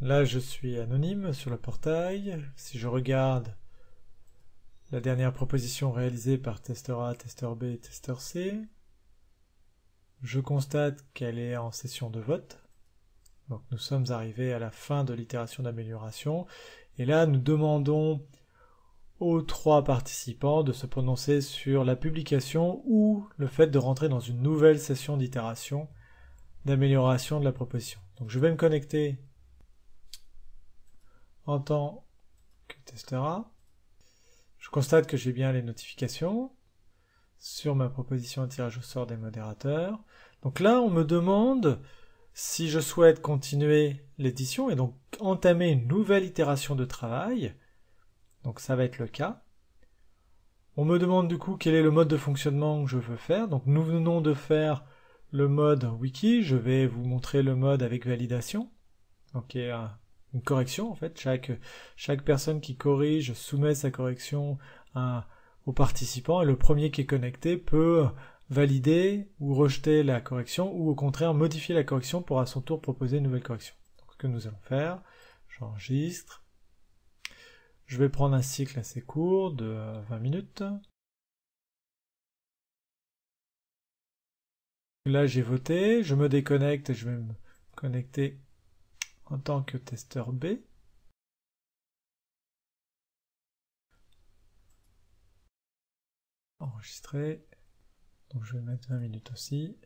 Là, je suis anonyme sur le portail. Si je regarde la dernière proposition réalisée par testeur A, testeur B et testeur C, je constate qu'elle est en session de vote. Donc nous sommes arrivés à la fin de l'itération d'amélioration. Et là, nous demandons aux 3 participants de se prononcer sur la publication ou le fait de rentrer dans une nouvelle session d'itération d'amélioration de la proposition. Donc je vais me connecter en tant que testeur A. Je constate que j'ai bien les notifications sur ma proposition de tirage au sort des modérateurs. Donc là, on me demande si je souhaite continuer l'édition et donc entamer une nouvelle itération de travail. Donc ça va être le cas. On me demande du coup quel est le mode de fonctionnement que je veux faire. Donc nous venons de faire le mode wiki. Je vais vous montrer le mode avec validation. Donc il y a une correction en fait. Chaque personne qui corrige soumet sa correction aux participants et le premier qui est connecté peut valider ou rejeter la correction ou au contraire modifier la correction pour à son tour proposer une nouvelle correction. Donc ce que nous allons faire, j'enregistre. Je vais prendre un cycle assez court de 20 minutes. Là j'ai voté, je me déconnecte et je vais me connecter en tant que testeur B. Enregistrer. Donc je vais mettre 20 minutes aussi.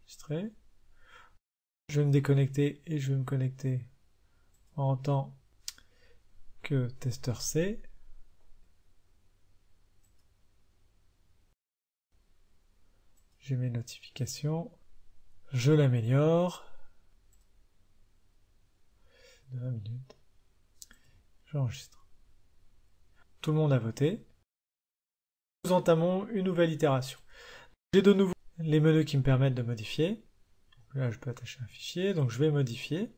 Enregistrer. Je vais me déconnecter et je vais me connecter en tant que testeur C. J'ai mes notifications. Je l'améliore. De 20 minutes. J'enregistre. Tout le monde a voté. Nous entamons une nouvelle itération. J'ai de nouveau les menus qui me permettent de modifier. Là, je peux attacher un fichier, donc je vais modifier.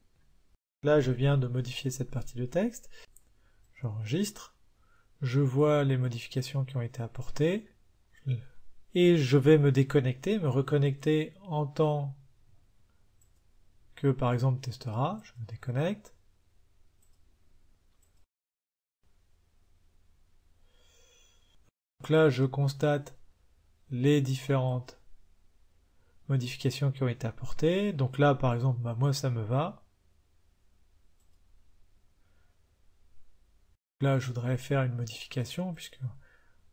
Là, je viens de modifier cette partie de texte. J'enregistre. Je vois les modifications qui ont été apportées. Et je vais me déconnecter, me reconnecter en tant que, par exemple, testeur A. Je me déconnecte. Donc là, je constate les différentes modifications qui ont été apportées. Donc là, par exemple, moi, ça me va. Là, je voudrais faire une modification, puisque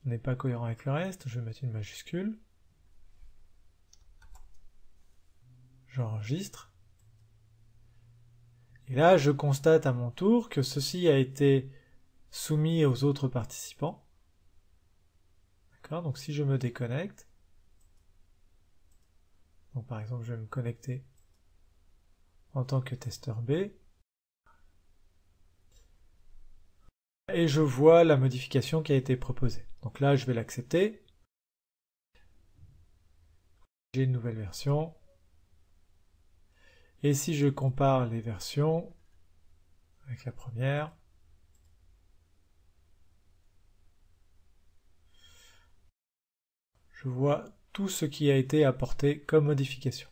on n'est pas cohérent avec le reste. Je vais mettre une majuscule. J'enregistre. Et là, je constate à mon tour que ceci a été soumis aux autres participants. D'accord, donc si je me déconnecte, donc par exemple je vais me connecter en tant que testeur B, et je vois la modification qui a été proposée. Donc là je vais l'accepter. J'ai une nouvelle version. Et si je compare les versions avec la première, je vois tout ce qui a été apporté comme modification.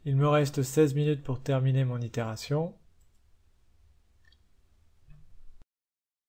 Il me reste 16 minutes pour terminer mon itération.